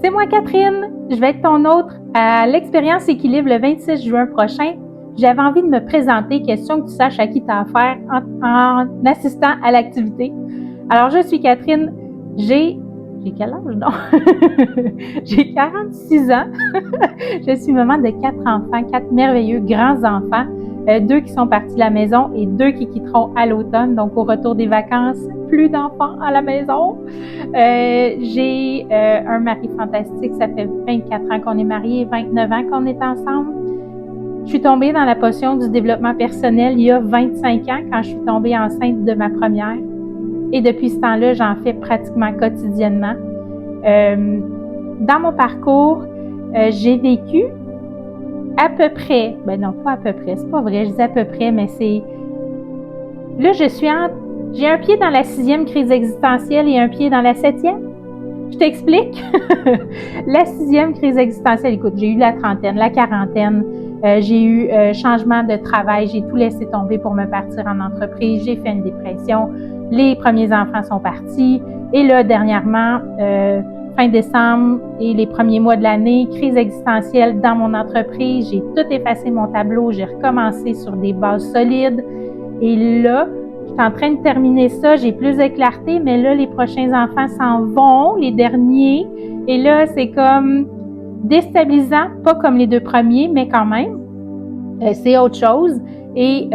C'est moi Catherine, je vais être ton hôte à l'Expérience Équilibre le 26 juin prochain. J'avais envie de me présenter, question que tu saches à qui tu as affaire en assistant à l'activité. Alors je suis Catherine, j'ai quel âge non? J'ai 46 ans. Je suis maman de 4 enfants, 4 merveilleux grands enfants, 2 qui sont partis de la maison et 2 qui quitteront à l'automne. Donc au retour des vacances, plus d'enfants à la maison. J'ai un mari fantastique, ça fait 24 ans qu'on est mariés, 29 ans qu'on est ensemble. Je suis tombée dans la passion du développement personnel il y a 25 ans quand je suis tombée enceinte de ma première. Et depuis ce temps-là, j'en fais pratiquement quotidiennement. Dans mon parcours, j'ai vécu à peu près, non pas à peu près, c'est pas vrai, je dis à peu près, mais c'est... Là, j'ai un pied dans la 6e crise existentielle et un pied dans la 7e. Je t'explique. La 6e crise existentielle, écoute, j'ai eu la trentaine, la quarantaine, j'ai eu changement de travail, j'ai tout laissé tomber pour me partir en entreprise, j'ai fait une dépression, les premiers enfants sont partis, et là, dernièrement, fin décembre et les premiers mois de l'année, crise existentielle dans mon entreprise, j'ai tout effacé mon tableau, j'ai recommencé sur des bases solides, et là, je suis en train de terminer ça, j'ai plus de clarté, mais là, les prochains enfants s'en vont, les derniers, et là, c'est comme déstabilisant, pas comme les 2 premiers, mais quand même, c'est autre chose. Et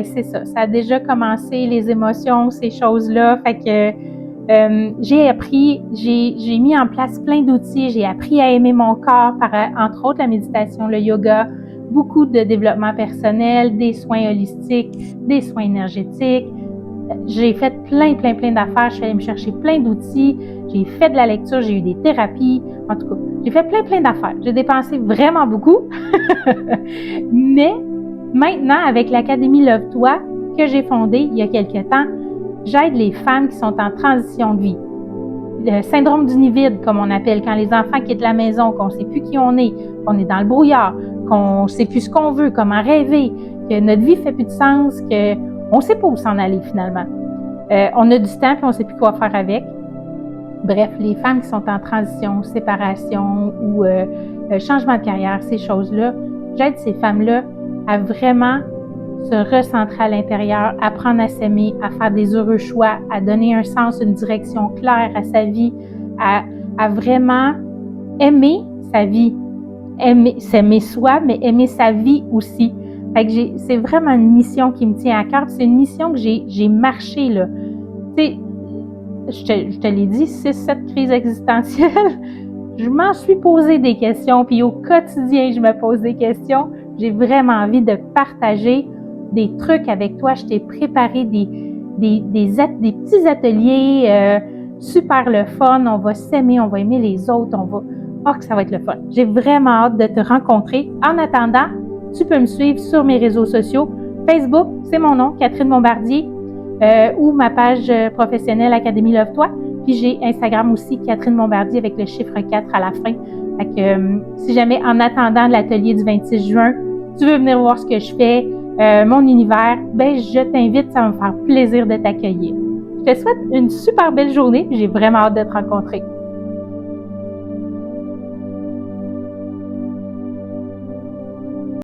c'est ça, ça a déjà commencé, les émotions, ces choses-là, fait que j'ai appris, j'ai mis en place plein d'outils, j'ai appris à aimer mon corps par, entre autres, la méditation, le yoga, beaucoup de développement personnel, des soins holistiques, des soins énergétiques. J'ai fait plein d'affaires, je suis allée me chercher plein d'outils, j'ai fait de la lecture, j'ai eu des thérapies, en tout cas, j'ai fait plein d'affaires. J'ai dépensé vraiment beaucoup, mais maintenant, avec l'Académie Love-toi que j'ai fondée il y a quelques temps, j'aide les femmes qui sont en transition de vie. Le syndrome du nid vide, comme on appelle, quand les enfants quittent la maison, qu'on ne sait plus qui on est, qu'on est dans le brouillard, qu'on ne sait plus ce qu'on veut, comment rêver, que notre vie fait plus de sens, qu'on ne sait pas où s'en aller finalement. On a du temps puis on ne sait plus quoi faire avec. Bref, les femmes qui sont en transition, séparation ou changement de carrière, ces choses-là, j'aide ces femmes-là à vraiment se recentrer à l'intérieur, apprendre à s'aimer, à faire des heureux choix, à donner un sens, une direction claire à sa vie, à vraiment aimer sa vie, s'aimer soi, mais aimer sa vie aussi. Fait que c'est vraiment une mission qui me tient à cœur. C'est une mission que j'ai marché, là. Tu sais, je te l'ai dit, 6-7 crises existentielles. Je m'en suis posé des questions, puis au quotidien, je me pose des questions. J'ai vraiment envie de partager des trucs avec toi. Je t'ai préparé des petits ateliers super le fun. On va s'aimer, on va aimer les autres, que ça va être le fun. J'ai vraiment hâte de te rencontrer. En attendant, tu peux me suivre sur mes réseaux sociaux. Facebook, c'est mon nom, Catherine Bombardier, ou ma page professionnelle Académie Love-toi. Puis j'ai Instagram aussi, Catherine Bombardier, avec le chiffre 4 à la fin. Fait que si jamais, en attendant l'atelier du 26 juin, tu veux venir voir ce que je fais, mon univers, je t'invite, ça va me faire plaisir de t'accueillir. Je te souhaite une super belle journée, j'ai vraiment hâte de te rencontrer.